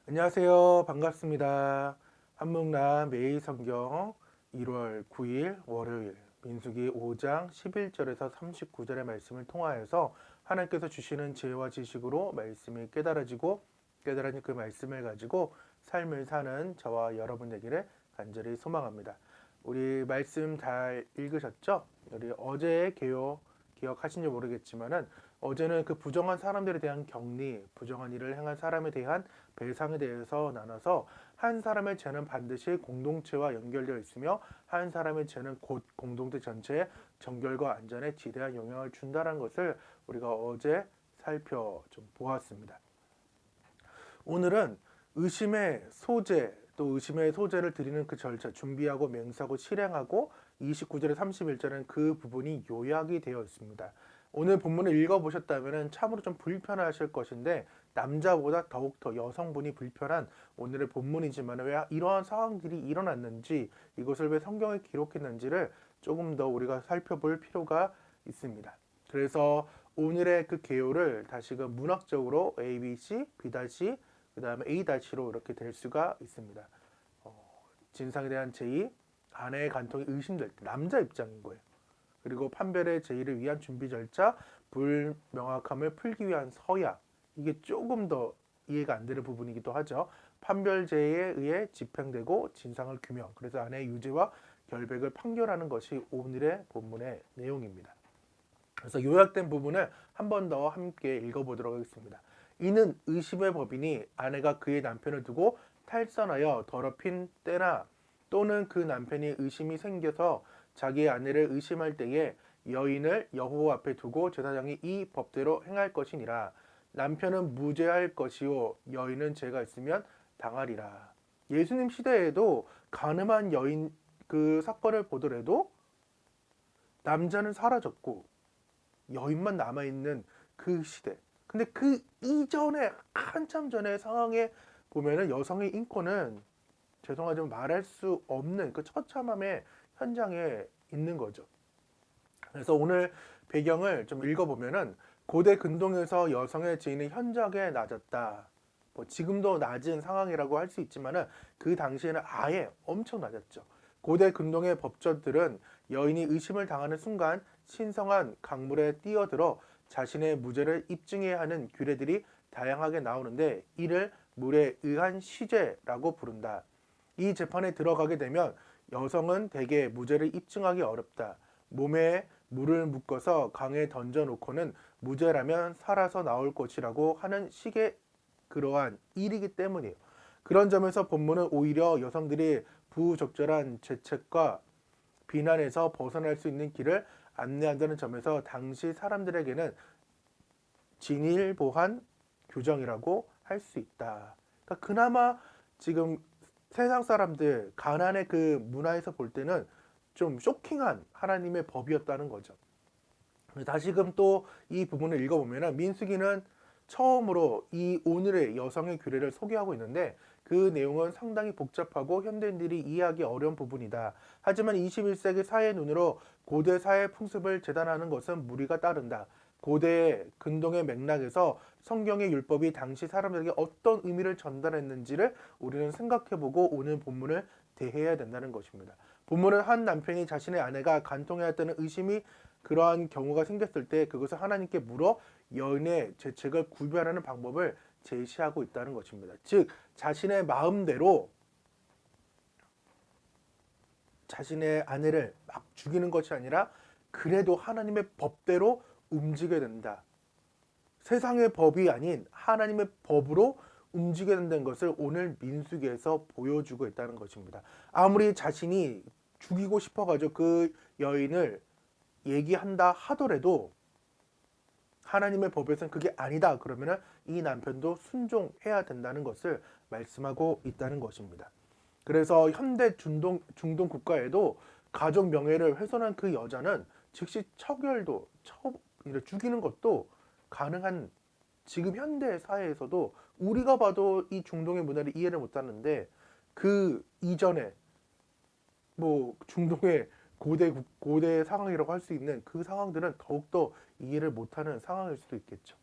안녕하세요. 반갑습니다. 한묵남 매일 성경 1월 9일 월요일 민수기 5장 11절에서 39절의 말씀을 통하여서 하나님께서 주시는 지혜와 지식으로 말씀이 깨달아지고 깨달아진 그 말씀을 가지고 삶을 사는 저와 여러분 되기를 간절히 소망합니다. 우리 말씀 잘 읽으셨죠? 우리 어제의 개요 기억하신지 모르겠지만은 어제는 그 부정한 사람들에 대한 격리, 부정한 일을 행한 사람에 대한 배상에 대해서 나눠서 한 사람의 죄는 반드시 공동체와 연결되어 있으며 한 사람의 죄는 곧 공동체 전체의 정결과 안전에 지대한 영향을 준다는 것을 우리가 어제 살펴 좀 보았습니다. 오늘은 의심의 소재 또 의심의 소재를 드리는 그 절차 준비하고 맹세하고 실행하고 29절에 31절은 그 부분이 요약이 되어 있습니다. 오늘 본문을 읽어보셨다면 참으로 좀 불편하실 것인데 남자보다 더욱더 여성분이 불편한 오늘의 본문이지만 왜 이러한 상황들이 일어났는지 이것을 왜 성경에 기록했는지를 조금 더 우리가 살펴볼 필요가 있습니다. 그래서 오늘의 그 개요를 다시금 문학적으로 A, B, C, B, 그 다음에 A-로 이렇게 될 수가 있습니다. 진상에 대한 제의, 아내의 간통이 의심될 때 남자 입장인 거예요. 그리고 판별의 제의를 위한 준비 절차, 불명확함을 풀기 위한 서약. 이게 조금 더 이해가 안 되는 부분이기도 하죠. 판별 제의에 의해 집행되고 진상을 규명. 그래서 아내의 유죄와 결백을 판결하는 것이 오늘의 본문의 내용입니다. 그래서 요약된 부분을 한 번 더 함께 읽어보도록 하겠습니다. 이는 의심의 법인이 아내가 그의 남편을 두고 탈선하여 더럽힌 때나 또는 그 남편이 의심이 생겨서 자기의 아내를 의심할 때에 여인을 여호와 앞에 두고 제사장이 이 법대로 행할 것이니라. 남편은 무죄할 것이요 여인은 죄가 있으면 당하리라. 예수님 시대에도 가늠한 여인 그 사건을 보더라도 남자는 사라졌고 여인만 남아있는 그 시대. 근데 그 이전에 한참 전의 상황에 보면은 여성의 인권은 죄송하지만 말할 수 없는 그 처참함의 현장에 있는 거죠. 그래서 오늘 배경을 좀 읽어보면은 고대 근동에서 여성의 지위는 현저하게 낮았다. 뭐 지금도 낮은 상황이라고 할 수 있지만은 그 당시에는 아예 엄청 낮았죠. 고대 근동의 법조들은 여인이 의심을 당하는 순간 신성한 강물에 뛰어들어 자신의 무죄를 입증해야 하는 규례들이 다양하게 나오는데 이를 물에 의한 시죄라고 부른다. 이 재판에 들어가게 되면 여성은 대개 무죄를 입증하기 어렵다. 몸에 물을 묶어서 강에 던져놓고는 무죄라면 살아서 나올 것이라고 하는 식의 그러한 일이기 때문이에요. 그런 점에서 본문은 오히려 여성들이 부적절한 죄책과 비난에서 벗어날 수 있는 길을 안내한다는 점에서 당시 사람들에게는 진일보한 규정이라고 할 수 있다. 그러니까 그나마 지금 세상 사람들 가난의 그 문화에서 볼 때는 좀 쇼킹한 하나님의 법이었다는 거죠. 다시금 또 이 부분을 읽어보면 민수기는 처음으로 이 오늘의 여성의 규례를 소개하고 있는데 그 내용은 상당히 복잡하고 현대인들이 이해하기 어려운 부분이다. 하지만 21세기 사회의 눈으로 고대 사회 풍습을 재단하는 것은 무리가 따른다. 고대 근동의 맥락에서 성경의 율법이 당시 사람들에게 어떤 의미를 전달했는지를 우리는 생각해보고 오늘 본문을 대해야 된다는 것입니다. 본문은 한 남편이 자신의 아내가 간통해왔다는 의심이 그러한 경우가 생겼을 때 그것을 하나님께 물어 여인의 죄책을 구별하는 방법을 제시하고 있다는 것입니다. 즉 자신의 마음대로 자신의 아내를 막 죽이는 것이 아니라 그래도 하나님의 법대로 움직여야 된다. 세상의 법이 아닌 하나님의 법으로 움직여야 된다는 것을 오늘 민수기에서 보여주고 있다는 것입니다. 아무리 자신이 죽이고 싶어가지고 그 여인을 얘기한다 하더라도 하나님의 법에서는 그게 아니다 그러면은 이 남편도 순종해야 된다는 것을 말씀하고 있다는 것입니다. 그래서 현대 중동 국가에도 가족 명예를 훼손한 그 여자는 즉시 처결도 죽이는 것도 가능한 지금 현대 사회에서도 우리가 봐도 이 중동의 문화를 이해를 못하는데 그 이전에 뭐 중동의 고대 상황이라고 할 수 있는 그 상황들은 더욱더 이해를 못하는 상황일 수도 있겠죠.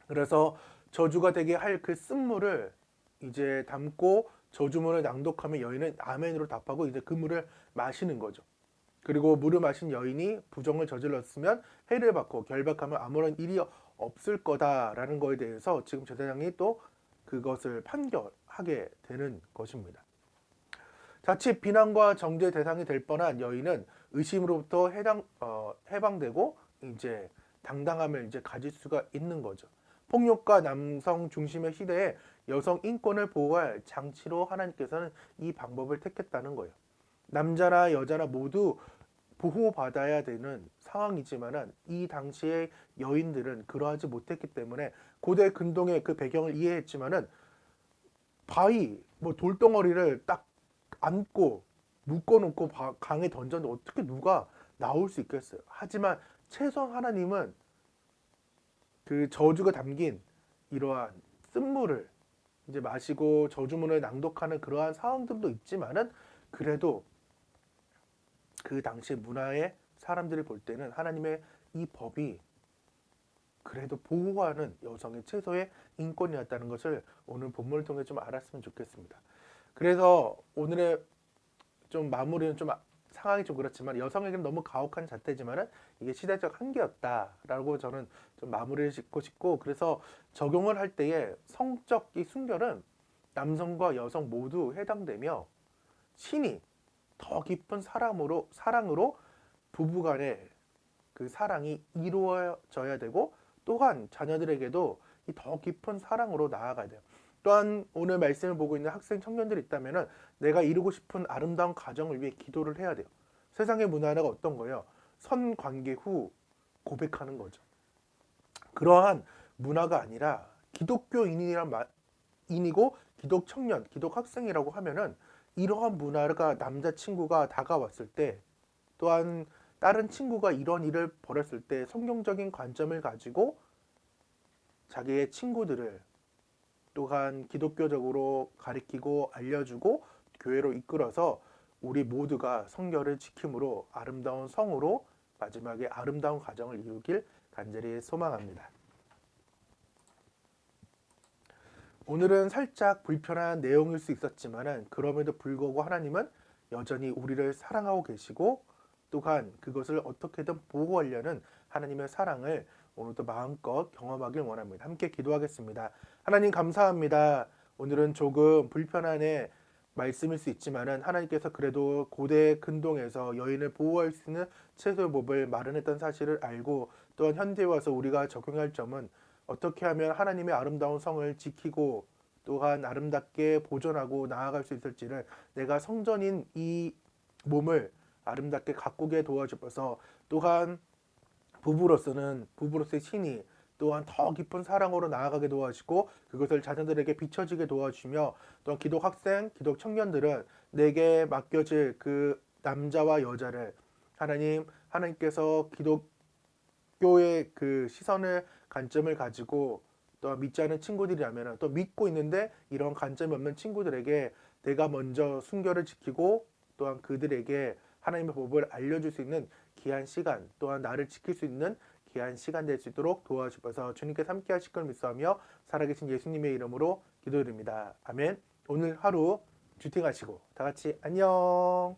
그래서 저주가 되게 할 그 쓴물을 이제 담고 저주문을 낭독하면 여인은 아멘으로 답하고 이제 그 물을 마시는 거죠. 그리고 물을 마신 여인이 부정을 저질렀으면 해를 받고 결박하면 아무런 일이 없을 거다라는 거에 대해서 지금 제사장이 또 그것을 판결하게 되는 것입니다. 자칫 비난과 정죄 대상이 될 뻔한 여인은 의심으로부터 해방되고 이제 당당함을 이제 가질 수가 있는 거죠. 폭력과 남성 중심의 시대에 여성 인권을 보호할 장치로 하나님께서는 이 방법을 택했다는 거예요. 남자나 여자나 모두 보호받아야 되는 상황이지만은 이 당시의 여인들은 그러하지 못했기 때문에 고대 근동의 그 배경을 이해했지만은 바위 뭐 돌덩어리를 딱 안고 묶어놓고 강에 던졌는데 어떻게 누가 나올 수 있겠어요? 하지만 최소한 하나님은 그 저주가 담긴 이러한 쓴물을 이제 마시고 저주문을 낭독하는 그러한 상황들도 있지만은 그래도 그 당시 문화의 사람들이 볼 때는 하나님의 이 법이 그래도 보호하는 여성의 최소의 인권이었다는 것을 오늘 본문을 통해 좀 알았으면 좋겠습니다. 그래서 오늘의 좀 마무리는 좀 상황이 좀 그렇지만 여성에게는 너무 가혹한 잣대지만은 이게 시대적 한계였다라고 저는 좀 마무리를 짓고 싶고, 그래서 적용을 할 때에 성적 이 순결은 남성과 여성 모두 해당되며 신이 더 깊은 사랑으로 부부간의 그 사랑이 이루어져야 되고, 또한 자녀들에게도 이 더 깊은 사랑으로 나아가야 돼요. 또한 오늘 말씀을 보고 있는 학생 청년들이 있다면은 내가 이루고 싶은 아름다운 가정을 위해 기도를 해야 돼요. 세상의 문화가 어떤 거예요? 선관계 후 고백하는 거죠. 그러한 문화가 아니라 기독교인이란 인이고 기독 청년, 기독 학생이라고 하면은 이러한 문화가 남자친구가 다가왔을 때, 또한 다른 친구가 이런 일을 벌였을 때 성경적인 관점을 가지고 자기의 친구들을 또한 기독교적으로 가리키고 알려주고 교회로 이끌어서 우리 모두가 성결을 지킴으로 아름다운 성으로 마지막에 아름다운 가정을 이루길 간절히 소망합니다. 오늘은 살짝 불편한 내용일 수 있었지만 그럼에도 불구하고 하나님은 여전히 우리를 사랑하고 계시고, 또한 그것을 어떻게든 보호하려는 하나님의 사랑을 오늘도 마음껏 경험하길 원합니다. 함께 기도하겠습니다. 하나님 감사합니다. 오늘은 조금 불편한 말씀일 수 있지만은 하나님께서 그래도 고대 근동에서 여인을 보호할 수 있는 최소의 법을 마련했던 사실을 알고, 또한 현대에 와서 우리가 적용할 점은 어떻게 하면 하나님의 아름다운 성을 지키고 또한 아름답게 보존하고 나아갈 수 있을지를 내가 성전인 이 몸을 아름답게 가꾸게 도와주셔서, 또한 부부로서의 신이 또한 더 깊은 사랑으로 나아가게 도와주시고 그것을 자녀들에게 비춰지게 도와주시며, 또한 기독 학생, 기독 청년들은 내게 맡겨질 그 남자와 여자를 하나님께서 기독교의 그 시선을 관점을 가지고 또 믿지 않은 친구들이라면 또 믿고 있는데 이런 관점이 없는 친구들에게 내가 먼저 순결을 지키고 또한 그들에게 하나님의 법을 알려줄 수 있는 귀한 시간, 또한 나를 지킬 수 있는 귀한 시간 될 수 있도록 도와주셔서 주님께서 함께 하실 걸 믿사오며 살아계신 예수님의 이름으로 기도드립니다. 아멘. 오늘 하루 주팅하시고 다 같이 안녕.